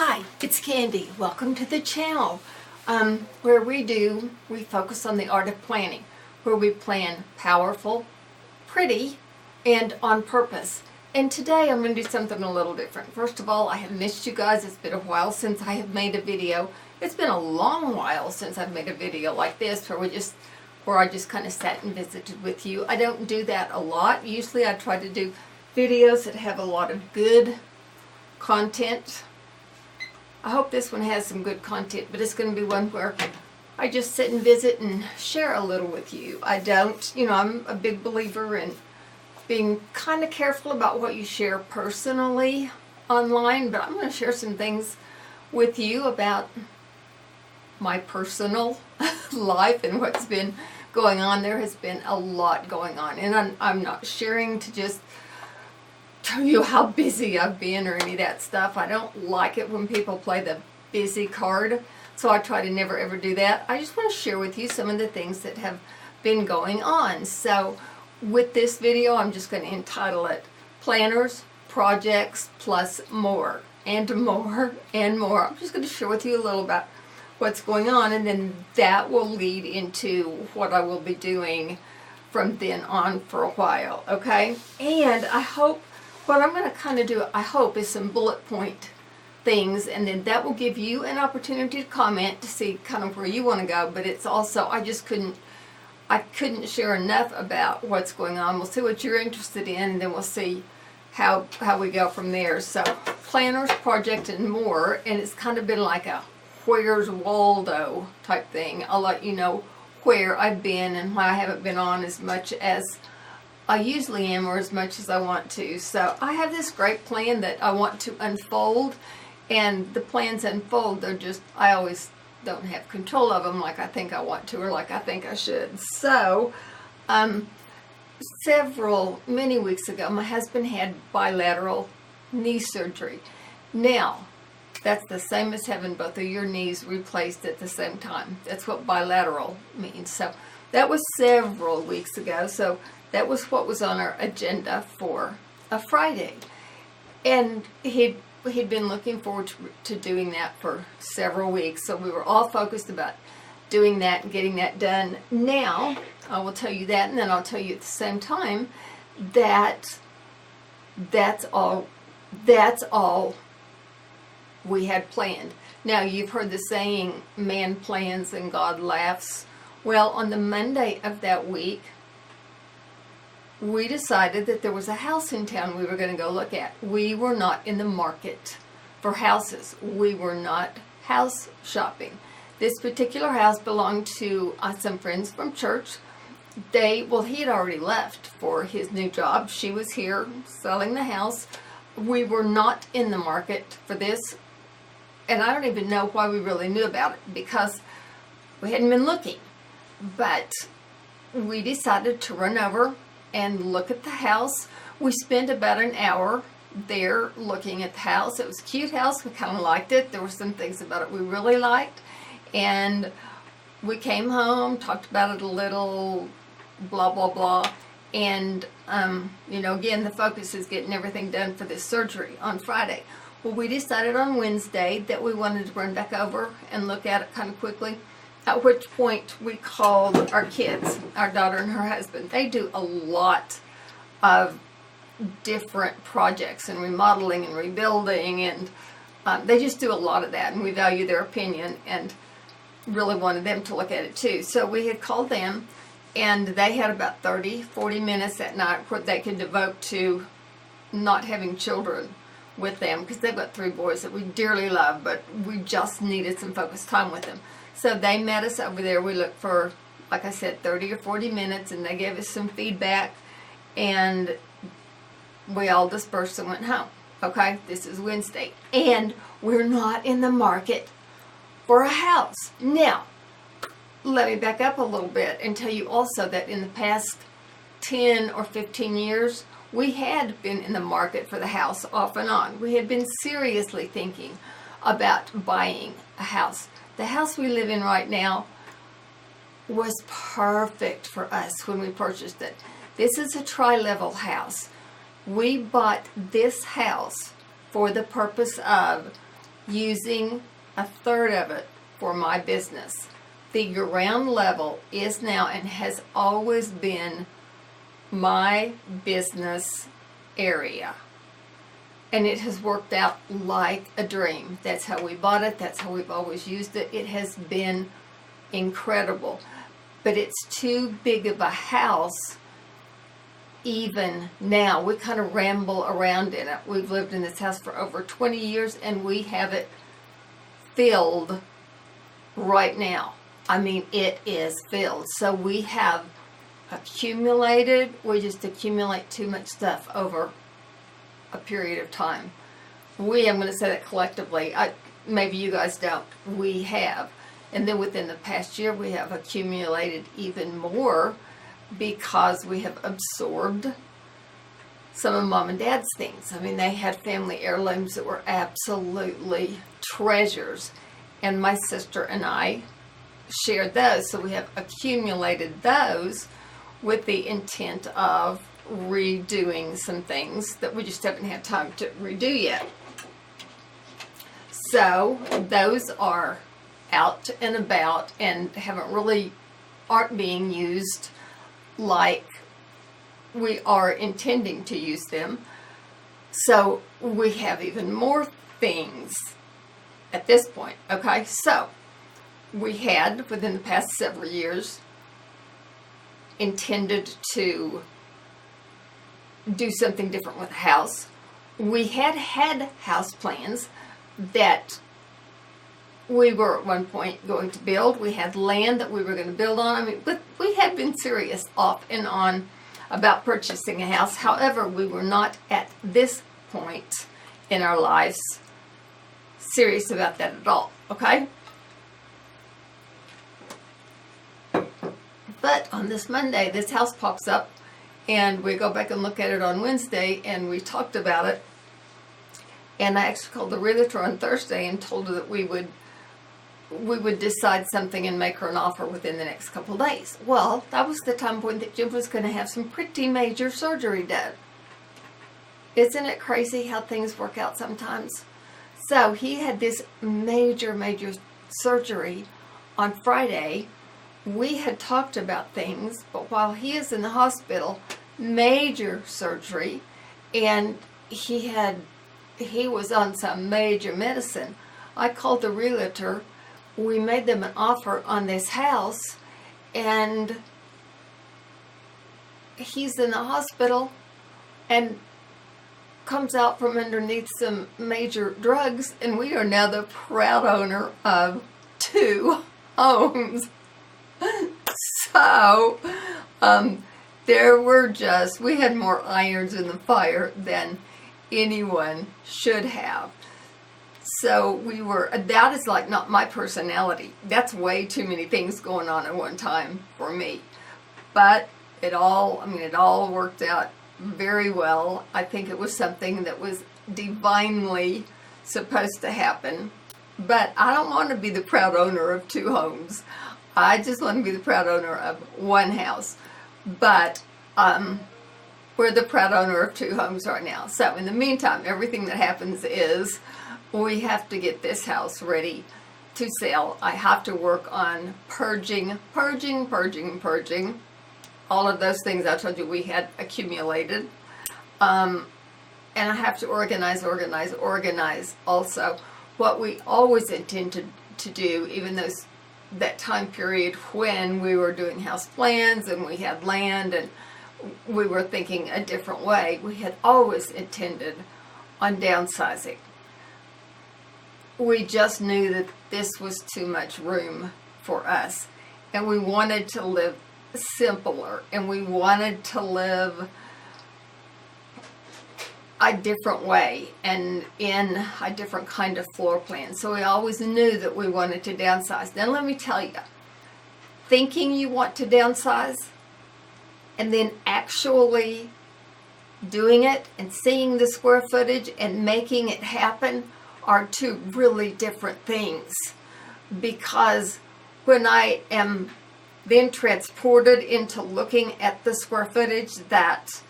Hi, it's Candy. Welcome to the channel where we focus on the art of planning, where we plan powerful, pretty, and on purpose. And today I'm going to do something a little different. First of all, I have missed you guys. It's been a while since I have made a video. It's been a long while since I've made a video like this where I just kind of sat and visited with you. I don't do that a lot. Usually I try to do videos that have a lot of good content. I hope this one has some good content, but it's going to be one where I just sit and visit and share a little with you. I'm a big believer in being kind of careful about what you share personally online, but I'm going to share some things with you about my personal life and what's been going on. There has been a lot going on, and I'm not sharing to just tell you how busy I've been or any of that stuff. I don't like it when people play the busy card, so I try to never ever do that. I just want to share with you some of the things that have been going on. So with this video, I'm just going to entitle it Planners, Projects, Plus More, and More, and More. I'm just going to share with you a little about what's going on, and then that will lead into what I will be doing from then on for a while, okay? And I hope what I'm going to kind of do, I hope, is some bullet point things, and then that will give you an opportunity to comment to see kind of where you want to go. But it's also, I couldn't share enough about what's going on. We'll see what you're interested in, and then we'll see how we go from there. So Planners, Project, and More, and it's kind of been like a Where's Waldo type thing. I'll let you know where I've been and why I haven't been on as much as I usually am, or as much as I want to. So I have this great plan that I want to unfold, and the plans unfold. I always don't have control of them like I think I want to, or like I think I should. So many weeks ago, my husband had bilateral knee surgery. Now, that's the same as having both of your knees replaced at the same time. That's what bilateral means. So that was several weeks ago. So that was what was on our agenda for a Friday. And he'd been looking forward to doing that for several weeks. So we were all focused about doing that and getting that done. Now, I will tell you that, and then I'll tell you at the same time that that's all we had planned. Now, you've heard the saying, man plans and God laughs. Well, on the Monday of that week, we decided that there was a house in town we were going to go look at. We were not in the market for houses. We were not house shopping. This particular house belonged to some friends from church. He had already left for his new job. She was here selling the house. We were not in the market for this, and I don't even know why we really knew about it, because we hadn't been looking. But we decided to run over and look at the house. We spent about an hour there looking at the house. It was a cute house. We kind of liked it. There were some things about it we really liked. And we came home, talked about it a little, blah, blah, blah. And, again, the focus is getting everything done for this surgery on Friday. Well, we decided on Wednesday that we wanted to run back over and look at it kind of quickly. At which point we called our kids, our daughter and her husband. They do a lot of different projects and remodeling and rebuilding, and they just do a lot of that, and we value their opinion and really wanted them to look at it too. So we had called them, and they had about 30-40 minutes that night where they could devote to not having children with them, because they've got 3 boys that we dearly love, but we just needed some focused time with them. So they met us over there. We looked for, like I said, 30 or 40 minutes, and they gave us some feedback, and we all dispersed and went home. Okay, this is Wednesday, and we're not in the market for a house. Now, let me back up a little bit and tell you also that in the past 10 or 15 years, we had been in the market for the house off and on. We had been seriously thinking about buying a house. The house we live in right now was perfect for us when we purchased it. This is a tri-level house. We bought this house for the purpose of using a third of it for my business. The ground level is now and has always been my business area. And it has worked out like a dream. That's how we bought it. That's how we've always used it. It has been incredible. But it's too big of a house even now. We kind of ramble around in it. We've lived in this house for over 20 years and we have it filled right now. I mean, it is filled. So we have accumulated, we just accumulate too much stuff over a period of time. I'm going to say that collectively. Maybe you guys don't. We have. And then within the past year, we have accumulated even more because we have absorbed some of Mom and Dad's things. I mean, they had family heirlooms that were absolutely treasures. And my sister and I shared those. So we have accumulated those with the intent of redoing some things that we just haven't had time to redo yet. So those are out and about and aren't being used like we are intending to use them. So we have even more things at this point. Okay, so we had within the past several years intended to do something different with the house. We had house plans that we were at one point going to build. We had land that we were going to build on. I mean, but we had been serious off and on about purchasing a house. However, we were not at this point in our lives serious about that at all. Okay? But on this Monday, this house pops up and we go back and look at it on Wednesday and we talked about it. And I actually called the realtor on Thursday and told her that we would decide something and make her an offer within the next couple of days. Well, that was the time point that Jim was going to have some pretty major surgery done. Isn't it crazy how things work out sometimes? So he had this major surgery on Friday. We had talked about things, but while he is in the hospital, major surgery, and he was on some major medicine. I called the realtor. We made them an offer on this house, and he's in the hospital and comes out from underneath some major drugs, and we are now the proud owner of 2 homes. So, we had more irons in the fire than anyone should have. So that is like not my personality. That's way too many things going on at one time for me. But it all worked out very well. I think it was something that was divinely supposed to happen. But I don't want to be the proud owner of 2 homes. I just want to be the proud owner of 1 house. But we're the proud owner of 2 homes right now. So in the meantime, everything that happens is we have to get this house ready to sell. I have to work on purging. All of those things I told you we had accumulated. And I have to organize also what we always intended to do, even that time period when we were doing house plans and we had land and we were thinking a different way. We had always intended on downsizing. We just knew that this was too much room for us, and we wanted to live simpler, and we wanted to live a different way and in a different kind of floor plan. So we always knew that we wanted to downsize. Now let me tell you, thinking you want to downsize and then actually doing it and seeing the square footage and making it happen are 2 really different things. Because when I am then transported into looking at the square footage that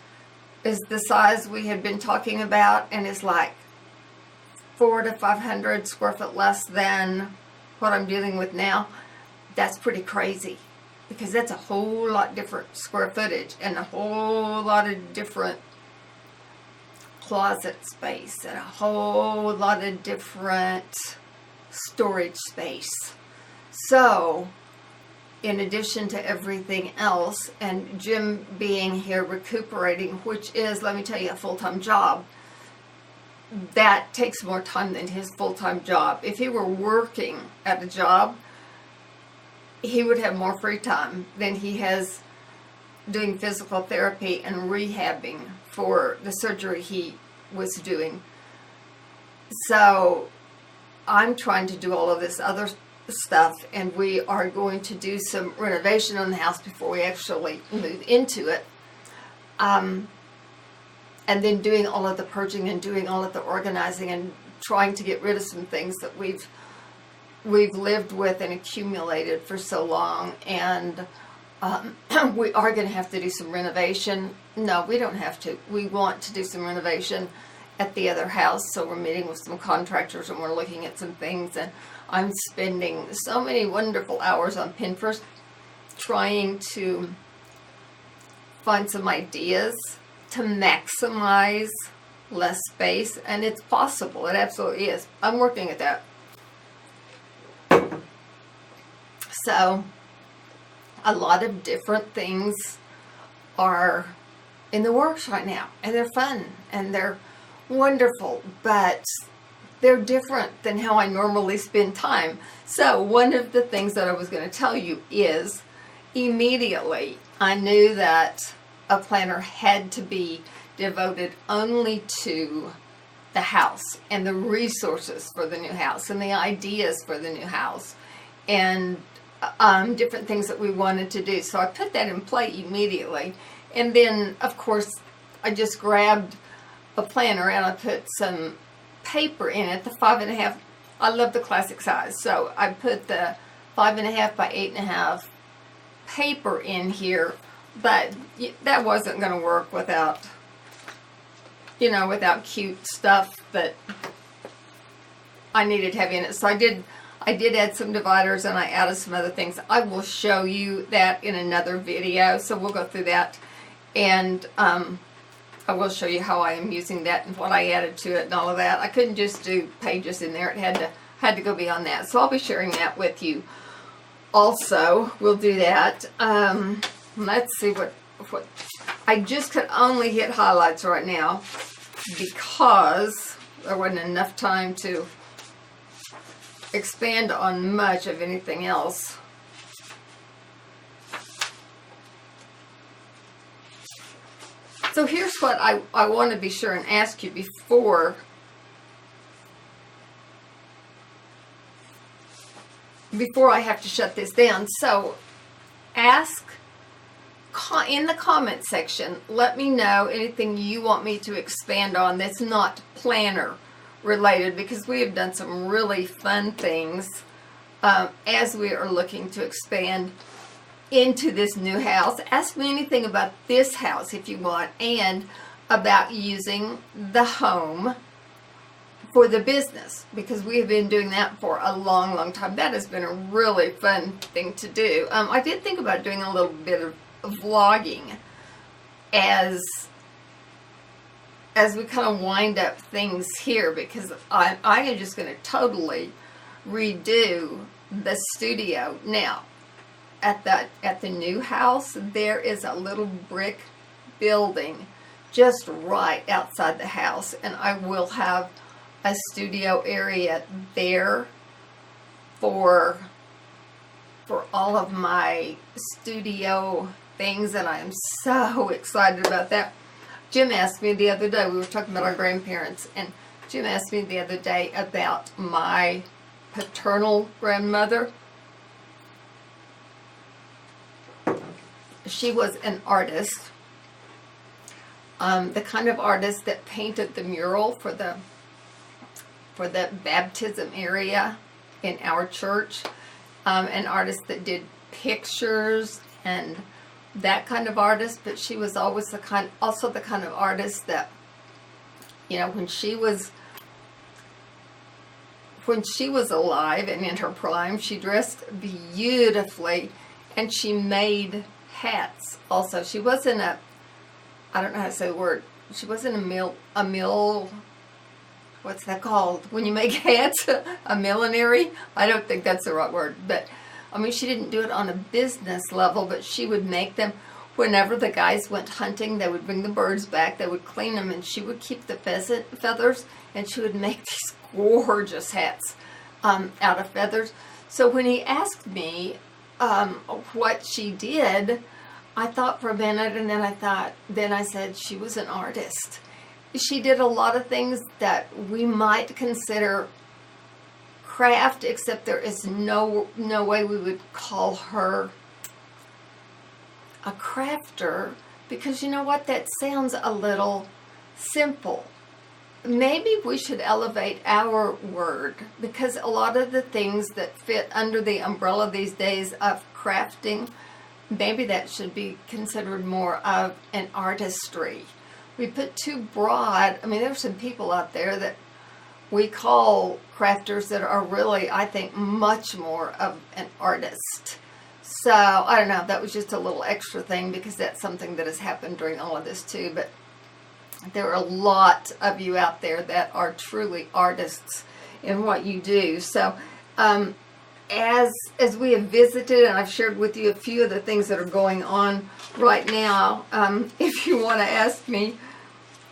is the size we had been talking about and is like 400 to 500 square foot less than what I'm dealing with now, that's pretty crazy, because that's a whole lot different square footage and a whole lot of different closet space and a whole lot of different storage space. So in addition to everything else, and Jim being here recuperating, which is, let me tell you, a full-time job, that takes more time than his full-time job. If he were working at a job, he would have more free time than he has doing physical therapy and rehabbing for the surgery he was doing. So I'm trying to do all of this other stuff, and we are going to do some renovation on the house before we actually move into it. And then doing all of the purging and doing all of the organizing and trying to get rid of some things that we've lived with and accumulated for so long. And we are going to have to do some renovation. No, we don't have to. We want to do some renovation at the other house, so we're meeting with some contractors and we're looking at some things, and I'm spending so many wonderful hours on Pinterest trying to find some ideas to maximize less space, and it's possible. It absolutely is. I'm working at that. So a lot of different things are in the works right now, and they're fun and they're wonderful, but they're different than how I normally spend time. So one of the things that I was going to tell you is, immediately I knew that a planner had to be devoted only to the house and the resources for the new house and the ideas for the new house and different things that we wanted to do. So I put that in play immediately. And then, of course, I just grabbed a planner and I put some paper in it, the 5.5. I love the classic size, so I put the 5.5 by 8.5 paper in here, but that wasn't going to work without, without cute stuff that I needed to have in it. So I did add some dividers and I added some other things. I will show you that in another video, so we'll go through that, and I will show you how I am using that and what I added to it and all of that. I couldn't just do pages in there. It had to go beyond that. So I'll be sharing that with you also. We'll do that. Let's see what I just could only hit highlights right now because there wasn't enough time to expand on much of anything else. So here's what I want to be sure and ask you before I have to shut this down. So ask in the comment section, let me know anything you want me to expand on that's not planner related, because we have done some really fun things as we are looking to expand into this new house. Ask me anything about this house if you want, and about using the home for the business, because we have been doing that for a long time. That has been a really fun thing to do. I did think about doing a little bit of vlogging as we kind of wind up things here, because I am just going to totally redo the studio. Now, at the new house, there is a little brick building just right outside the house, and I will have a studio area there for all of my studio things, and I am so excited about that. Jim asked me the other day, we were talking about our grandparents, and Jim asked me the other day about my paternal grandmother. She was an artist, the kind of artist that painted the mural for the baptism area in our church, an artist that did pictures and that kind of artist. But she was always also the kind of artist that, when she was when she was alive and in her prime, she dressed beautifully, and she made hats also. She wasn't I don't know how to say the word, she wasn't a mill, what's that called? When you make hats, a millinery? I don't think that's the right word, but I mean, she didn't do it on a business level, but she would make them. Whenever the guys went hunting, they would bring the birds back, they would clean them, and she would keep the pheasant feathers, and she would make these gorgeous hats out of feathers. So when he asked me what she did, I thought for a minute, and then I said she was an artist. She did a lot of things that we might consider craft, except there is no way we would call her a crafter, because you know what, that sounds a little simple. Maybe we should elevate our word, because a lot of the things that fit under the umbrella these days of crafting, maybe that should be considered more of an artistry. We put too broad. I mean, there's some people out there that we call crafters that are really, I think, much more of an artist. So, I don't know, that was just a little extra thing, because that's something that has happened during all of this too. But there are a lot of you out there that are truly artists in what you do. So, as we have visited, and I've shared with you a few of the things that are going on right now, if you want to ask me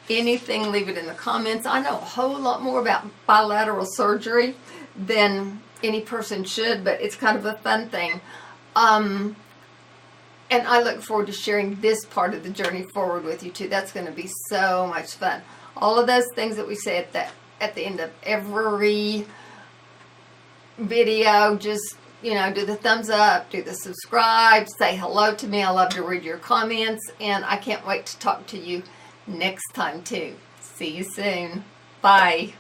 anything, leave it in the comments. I know a whole lot more about bilateral surgery than any person should, but it's kind of a fun thing. And I look forward to sharing this part of the journey forward with you too. That's going to be so much fun. All of those things that we say at the end of every video, just, you know, do the thumbs up, do the subscribe, say hello to me. I love to read your comments, and I can't wait to talk to you next time too. See you soon. Bye.